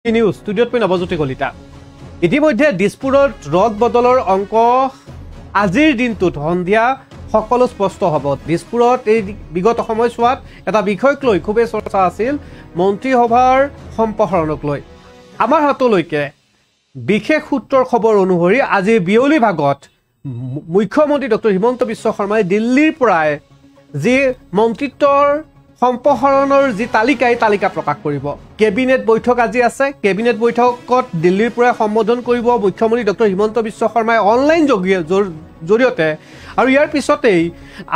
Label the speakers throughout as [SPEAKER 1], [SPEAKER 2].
[SPEAKER 1] news ষ্টুডিঅ'ত মই নৱজ্যোতি কলিতা ইতিমধ্যে দিছপুৰত ৰদ বদলৰ অংক আজিৰ দিনটোত সন্ধিয়া সকলো স্পষ্ট হ'ব দিছপুৰত এই বিগত সময়ছোৱাত এটা বিষয়ক লৈ খুবেই চৰ্চা আছিল মন্ত্ৰীসভাৰ সম্প্ৰসাৰণক লৈ আমাৰ হাতলৈকে বিশেষ সূত্ৰৰ খবৰ অনুসৰি আজি বিয়লি ভাগত মুখ্যমন্ত্ৰী ডক্টৰ হিমন্ত বিশ্ব শৰ্মাই দিল্লীৰ পৰাই যি মন্ত্ৰীত্বৰ সম্প্ৰসাৰণৰ যি তালিকা প্ৰকাশ কৰিব কেবিনেট বৈঠক আজি আছে কেবিনেট বৈঠকত দিল্লীৰ পৰা সম্বোধন কৰিব মুখ্যমন্ত্ৰী ডক্টৰ হিমন্ত বিশ্ব শৰ্মাই অনলাইন জৰিয়তে আৰু ইয়াৰ পিছতেই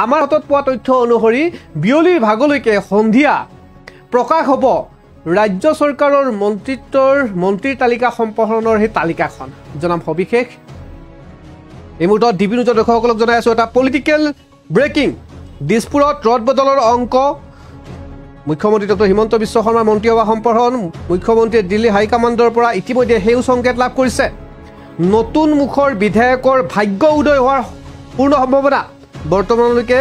[SPEAKER 1] আমাৰ হাতত পোৱা তথ্য অনুসৰি বিয়লিৰ ভাগলৈকে সন্ধিয়া প্ৰকাশ হ'ব ৰাজ্য চৰকাৰৰ মন্ত্ৰীৰ তালিকা সম্প্ৰসাৰণৰ সেই তালিকাখন জনাম সবিশেষ এই মুহূৰ্তত ডিবি নিউজৰ দৰ্শকসকলক জনাই আছোঁ এটা পলিটিকেল ব্ৰেকিং দিছপুৰত ৰদ বদলৰ অংক মুখ্যমন্ত্ৰী ডক্টৰ হিমন্ত বিশ্ব শৰ্মাৰ মন্ত্ৰীসভা সম্প্ৰসাৰণ মুখ্যমন্ত্ৰীয়ে দিল্লী হাইকমাণ্ডৰ পৰা ইতিমধ্যে সেউজ সংকেত লাভ কৰিছে নতুন মুখৰ বিধায়কৰ ভাগ্য উদয় হোৱাৰ পূৰ্ণ সম্ভাৱনা বৰ্তমানলৈকে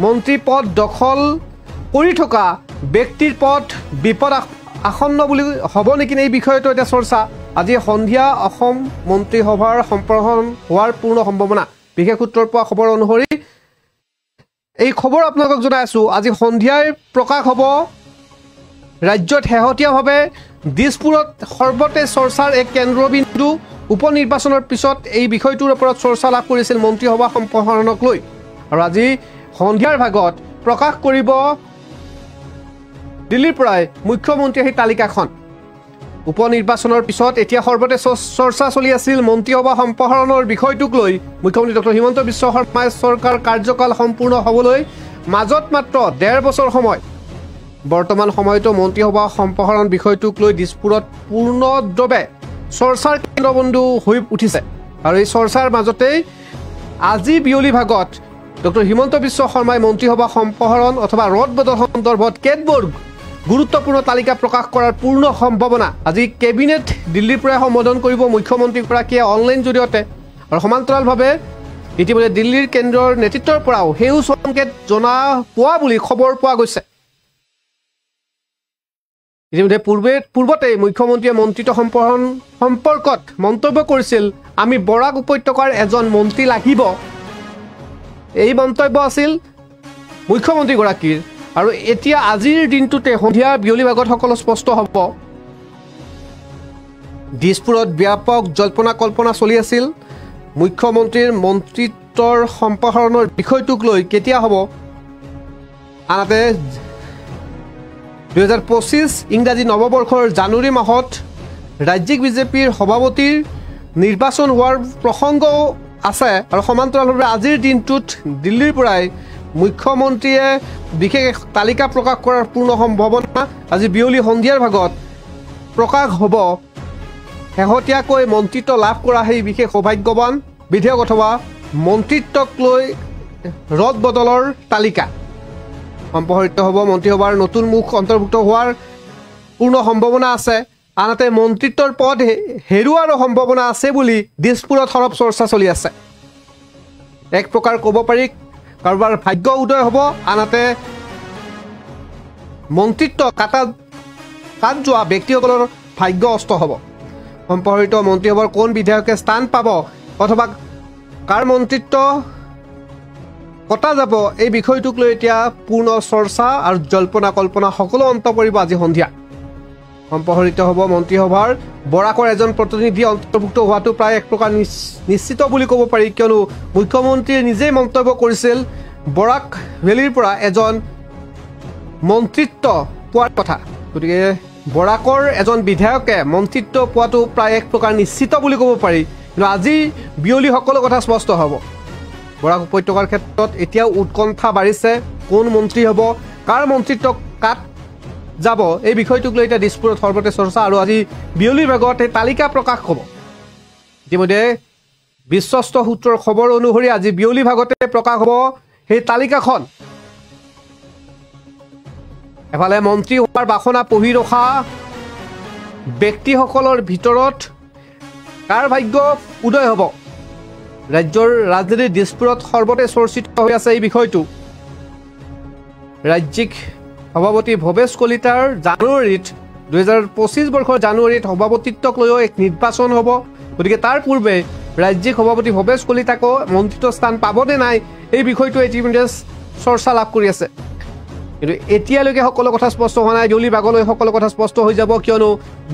[SPEAKER 1] মন্ত্ৰী পদ দখল কৰি থকা ব্যক্তিৰ পদ বিপদ আসন্ন বুলি হ'ব নেকি এই বিষয়টো এটা চৰ্চা আজি সন্ধিয়া অসম মন্ত্ৰীসভাৰ সম্প্ৰসাৰণ হোৱাৰ পূৰ্ণ সম্ভাৱনা বিশেষ সূত্ৰৰ পৰা খবৰ অনুসৰি এই খবৰ আপোনালোকক জনাই আছোঁ আজি সন্ধিয়াই প্ৰকাশ হ'ব ৰাজ্যত শেহতীয়াভাৱে দিছপুৰত সৰ্বতে চৰ্চাৰ এক কেন্দ্ৰবিন্দু উপ নিৰ্বাচনৰ পিছত এই বিষয়টোৰ ওপৰত চৰ্চা লাভ কৰিছিল মন্ত্ৰীসভা সম্প্ৰসাৰণক লৈ আৰু আজি সন্ধিয়াৰ ভাগত প্ৰকাশ কৰিব দিল্লীৰ পৰাই মুখ্যমন্ত্ৰীয়ে সেই তালিকাখন উপ নিৰ্বাচনৰ পিছত এতিয়া সৰ্বতে চৰ্চা চলি আছিল মন্ত্ৰীসভা সম্প্ৰসাৰণৰ বিষয়টোক লৈ মুখ্যমন্ত্ৰী ডক্টৰ হিমন্ত বিশ্ব শৰ্মাই চৰকাৰ কাৰ্যকাল সম্পূৰ্ণ হ'বলৈ মাজত মাত্ৰ ১.৫ বছৰ সময় বৰ্তমান সময়তো মন্ত্ৰীসভা সম্প্ৰসাৰণ বিষয়টোক লৈ দিছপুৰত পূৰ্ণভাৱে চৰ্চাৰ কেন্দ্ৰবিন্দু হৈ উঠিছে আৰু এই চৰ্চাৰ মাজতেই আজি বিয়লি ভাগত ডক্টৰ হিমন্ত বিশ্ব শৰ্মাই মন্ত্ৰীসভা সম্প্ৰসাৰণ অথবা ৰদ বদল সন্দৰ্ভত কেতবোৰ গুৰুত্বপূৰ্ণ তালিকা প্ৰকাশ কৰাৰ পূৰ্ণ সম্ভাৱনা আজি কেবিনেট দিল্লীৰ পৰাই সম্বোধন কৰিব মুখ্যমন্ত্ৰীগৰাকীয়ে অনলাইন জৰিয়তে আৰু সমান্তৰালভাৱে ইতিমধ্যে দিল্লীৰ কেন্দ্ৰৰ নেতৃত্বৰ পৰাও সেউজ সংকেত জনা পোৱা বুলি খবৰ পোৱা গৈছে ইতিমধ্যে পূৰ্বতে মুখ্যমন্ত্ৰীয়ে মন্ত্ৰীত্ব সম্প্ৰসাৰণ সম্পৰ্কত মন্তব্য কৰিছিল আমি বৰাক উপত্যকাৰ এজন মন্ত্ৰী লাগিব এই মন্তব্য আছিল মুখ্যমন্ত্ৰীগৰাকীৰ আৰু এতিয়া আজিৰ দিনটোতে সন্ধিয়া বিয়লি ভাগত সকলো স্পষ্ট হ'ব দিছপুৰত ব্যাপক জল্পনা কল্পনা চলি আছিল মুখ্যমন্ত্ৰীৰ মন্ত্ৰীত্বৰ সম্প্ৰসাৰণৰ বিষয়টোক লৈ কেতিয়া হ'ব আনহাতে ২০২৫ ইংৰাজী নৱবৰ্ষৰ জানুৱাৰী মাহত ৰাজ্যিক বিজেপিৰ সভাপতিৰ নিৰ্বাচন হোৱাৰ প্ৰসংগও আছে আৰু সমান্তৰালভাৱে আজিৰ দিনটোত দিল্লীৰ পৰাই মুখ্যমন্ত্ৰীয়ে বিশেষ তালিকা প্ৰকাশ কৰাৰ পূৰ্ণ সম্ভাৱনা আজি বিয়লি সন্ধিয়াৰ ভাগত প্ৰকাশ হ'ব শেহতীয়াকৈ মন্ত্ৰীত্ব লাভ কৰা সেই বিশেষ সৌভাগ্যৱান বিধায়ক অথবা মন্ত্ৰীত্বক লৈ ৰদ বদলৰ তালিকা সম্প্ৰসাৰিত হ'ব মন্ত্ৰীসভাৰ নতুন মুখ অন্তৰ্ভুক্ত হোৱাৰ পূৰ্ণ সম্ভাৱনা আছে আনহাতে মন্ত্ৰীত্বৰ পদ হেৰুৱাৰো সম্ভাৱনা আছে বুলি দিছপুৰত সৰব চৰ্চা চলি আছে এক প্ৰকাৰ ক'ব পাৰি কাৰোবাৰ ভাগ্য উদয় হ'ব আনহাতে মন্ত্ৰীত্ব কাট যোৱা ব্যক্তিসকলৰ ভাগ্য অস্ত হ'ব সম্প্ৰসাৰিত মন্ত্ৰীসভাৰ কোন বিধায়কে স্থান পাব অথবা কাৰ মন্ত্ৰীত্ব কটা যাব এই বিষয়টোক লৈ এতিয়া পূৰ্ণ চৰ্চা আৰু জল্পনা কল্পনা সকলো অন্ত পৰিব আজি সন্ধিয়া সম্প্ৰসাৰিত হ'ব মন্ত্ৰীসভাৰ বৰাকৰ এজন প্ৰতিনিধি অন্তৰ্ভুক্ত হোৱাটো প্ৰায় এক প্ৰকাৰ নিশ্চিত বুলি ক'ব পাৰি কিয়নো মুখ্যমন্ত্ৰীয়ে নিজেই মন্তব্য কৰিছিল বৰাক ভেলীৰ পৰা এজন মন্ত্ৰীত্ব পোৱাৰ কথা গতিকে বৰাকৰ এজন বিধায়কে মন্ত্ৰীত্ব পোৱাটো প্ৰায় এক প্ৰকাৰ নিশ্চিত বুলি ক'ব পাৰি কিন্তু আজি বিয়লি সকলো কথা স্পষ্ট হ'ব বৰাক উপত্যকাৰ ক্ষেত্ৰত এতিয়াও উৎকণ্ঠা বাঢ়িছে কোন মন্ত্ৰী হ'ব কাৰ মন্ত্ৰীত্ব কাট যাব এই বিষয়টোক লৈ এতিয়া দিছপুৰত সৰ্বতে চৰ্চা আৰু আজি বিয়লিৰ ভাগত এই তালিকা প্ৰকাশ হ'ব ইতিমধ্যে বিশ্বস্ত সূত্ৰৰ খবৰ অনুসৰি আজি বিয়লি ভাগতে প্ৰকাশ হ'ব সেই তালিকাখন এফালে মন্ত্ৰী হোৱাৰ বাসনা পঢ়ি ৰখা ব্যক্তিসকলৰ ভিতৰত কাৰ ভাগ্য উদয় হ'ব ৰাজ্যৰ ৰাজধানী দিছপুৰত সৰ্বতে চৰ্চিত হৈ আছে এই বিষয়টো ৰাজ্যিক সভাপতি ভৱেশ কলিতাৰ জানুৱাৰীত 2025 বৰ্ষৰ জানুৱাৰীত সভাপতিত্বক লৈও এক নিৰ্বাচন হ'ব গতিকে তাৰ পূৰ্বে ৰাজ্যিক সভাপতি ভৱেশ কলিতাকো মন্ত্ৰিত্ব স্থান পাবনে নাই এই বিষয়টো ইতিমধ্যে চৰ্চা লাভ কৰি আছে কিন্তু এতিয়ালৈকে সকলো কথা স্পষ্ট হোৱা নাই বিয়লি ভাগলৈ সকলো কথা স্পষ্ট হৈ যাব কিয়নো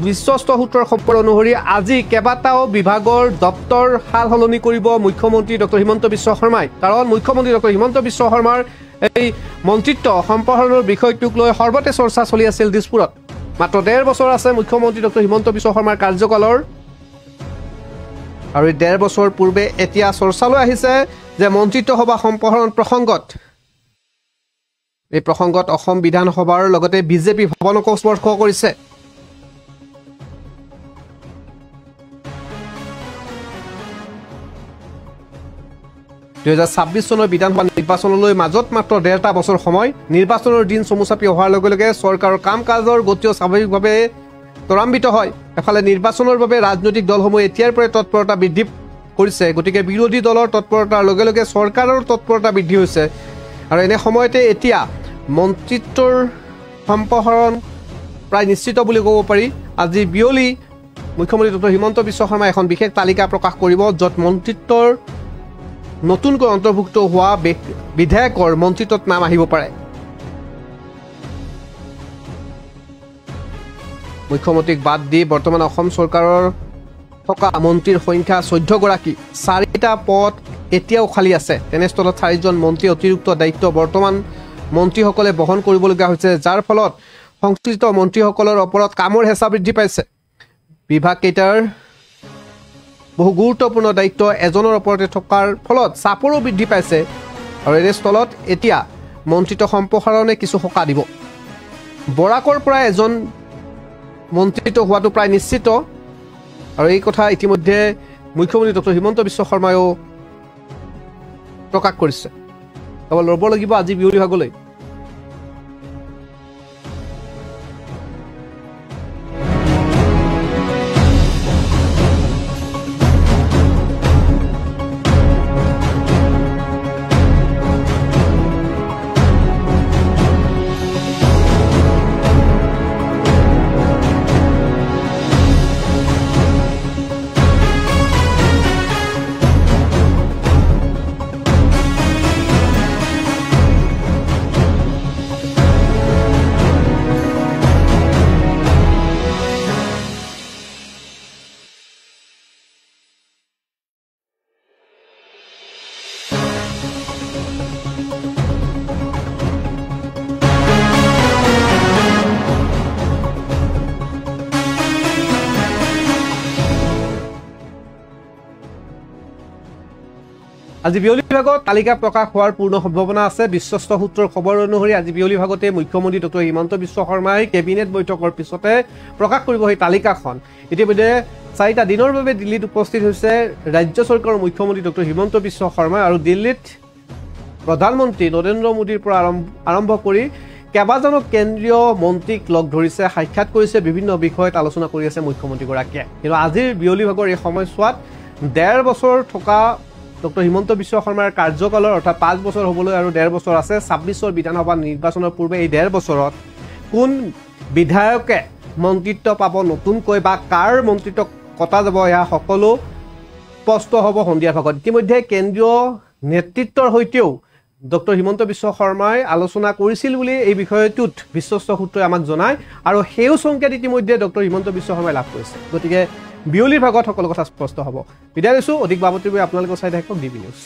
[SPEAKER 1] বিশ্বস্ত সূত্ৰৰ খবৰ অনুসৰি আজি কেইবাটাও বিভাগৰ দপ্তৰ হাল সলনি কৰিব মুখ্যমন্ত্ৰী ডক্টৰ হিমন্ত বিশ্ব শৰ্মাই কাৰণ মুখ্যমন্ত্ৰী ডক্টৰ হিমন্ত বিশ্ব শৰ্মাৰ এই মন্ত্ৰিত্ব সম্প্ৰসাৰণৰ বিষয়টোক লৈ সৰ্বতে চৰ্চা চলি আছিল দিছপুৰত মাত্ৰ 1.5 বছৰ আছে মুখ্যমন্ত্ৰী ডক্টৰ হিমন্ত বিশ্ব শৰ্মাৰ কাৰ্যকালৰ আৰু 1.5 বছৰ পূৰ্বে এতিয়া চৰ্চালৈ আহিছে যে মন্ত্ৰিত্ব সভা সম্প্ৰসাৰণ প্ৰসংগত এই প্ৰসংগত অসম বিধানসভাৰ লগতে বিজেপি ভৱনকো স্পৰ্শ কৰিছে চনৰ বিধানসভা নিৰ্বাচনলৈ মাজত মাত্ৰ 1.5 বছৰ সময় নিৰ্বাচনৰ দিন চমু চাপি অহাৰ লগে লগে চৰকাৰৰ কাম কাজৰ গতিও স্বাভাৱিকভাৱে ত্বৰান্বিত হয় এফালে নিৰ্বাচনৰ বাবে ৰাজনৈতিক দলসমূহ এতিয়াৰ পৰাই তৎপৰতা বৃদ্ধি কৰিছে গতিকে বিৰোধী দলৰ তৎপৰতাৰ লগে লগে চৰকাৰৰ তৎপৰতা বৃদ্ধি হৈছে আৰু এনে সময়তে এতিয়া মন্ত্ৰিত্বৰ সম্প্ৰসাৰণ প্ৰায় নিশ্চিত বুলি ক'ব পাৰি আজি বিয়লি মুখ্যমন্ত্ৰী ডক্টৰ হিমন্ত বিশ্ব শৰ্মাই এখন বিশেষ তালিকা প্ৰকাশ কৰিব য'ত মন্ত্ৰিত্বৰ নতুনকৈ অন্তৰ্ভুক্ত হোৱা বিধায়কৰ মন্ত্ৰিত্বত নাম আহিব পাৰে মুখ্যমন্ত্ৰীক বাদ দি বৰ্তমান অসম চৰকাৰৰ থকা মন্ত্ৰীৰ সংখ্যা 14 গৰাকী 4টা পদ এতিয়াও খালী আছে তেনেস্থলত 4জন মন্ত্ৰী অতিৰিক্ত দায়িত্ব বৰ্তমান মন্ত্ৰীসকলে বহন কৰিবলগীয়া হৈছে যাৰ ফলত সংশ্লিষ্ট মন্ত্ৰীসকলৰ ওপৰত কামৰ হেঁচা বৃদ্ধি পাইছে বিভাগ কেইটাৰ বহু গুৰুত্বপূৰ্ণ দায়িত্ব এজনৰ ওপৰতে থকাৰ ফলত চাপৰো বৃদ্ধি পাইছে আৰু এই স্থলত এতিয়া মন্ত্ৰিত্ব সম্প্ৰসাৰণে কিছু সকাহ দিব বৰাকৰ পৰা এজন মন্ত্ৰিত্ব হোৱাটো প্ৰায় নিশ্চিত আৰু এই কথা ইতিমধ্যে মুখ্যমন্ত্ৰী ডক্টৰ হিমন্ত বিশ্ব শৰ্মায়ো প্ৰকাশ কৰিছে কেৱল ৰ'ব লাগিব আজি বিয়লি ভাগলৈ আজি বিয়লি ভাগত তালিকা প্ৰকাশ হোৱাৰ পূৰ্ণ সম্ভাৱনা আছে বিশ্বস্ত সূত্ৰৰ খবৰ অনুসৰি আজি বিয়লি ভাগতে মুখ্যমন্ত্ৰী ডক্টৰ হিমন্ত বিশ্ব শৰ্মাই কেবিনেট বৈঠকৰ পিছতে প্ৰকাশ কৰিব এই তালিকাখন ইতিমধ্যে 4টা দিনৰ বাবে দিল্লীত উপস্থিত হৈছে ৰাজ্য চৰকাৰৰ মুখ্যমন্ত্ৰী ডক্টৰ হিমন্ত বিশ্ব শৰ্মা আৰু দিল্লীত প্ৰধানমন্ত্ৰী নৰেন্দ্ৰ মোদীৰ পৰা আৰম্ভ কৰি কেইবাজনো কেন্দ্ৰীয় মন্ত্ৰীক লগ ধৰিছে সাক্ষাৎ কৰিছে বিভিন্ন বিষয়ত আলোচনা কৰি আছে মুখ্যমন্ত্ৰীগৰাকীয়ে কিন্তু আজিৰ বিয়লি ভাগৰ এই সময়ছোৱাত 1.5 বছৰ থকা ডক্টৰ হিমন্ত বিশ্ব শৰ্মাৰ কাৰ্যকালৰ অৰ্থাৎ 5 বছৰ হ'বলৈ আৰু 1.5 বছৰ আছে 26ৰ বিধানসভা নিৰ্বাচনৰ পূৰ্বে এই 1.5 বছৰত কোন বিধায়কে মন্ত্ৰিত্ব পাব নতুনকৈ বা কাৰ মন্ত্ৰিত্ব কটা যাব এয়া সকলো স্পষ্ট হ'ব সন্ধিয়া ভাগত ইতিমধ্যে কেন্দ্ৰীয় নেতৃত্বৰ হৈতেও ডক্টৰ হিমন্ত বিশ্ব শৰ্মাই আলোচনা কৰিছিল বুলি এই বিষয়টোত বিশ্বস্ত সূত্ৰই আমাক জনায় আৰু সেই সংকেত ইতিমধ্যে ডক্টৰ হিমন্ত বিশ্ব শৰ্মাই লাভ কৰিছে গতিকে বিয়লিৰ ভাগত সকলো কথা স্পষ্ট হ'ব বিদায় লৈছোঁ অধিক বাবতিৰ আপোনালোকে চাই থাকক ডিবি নিউজ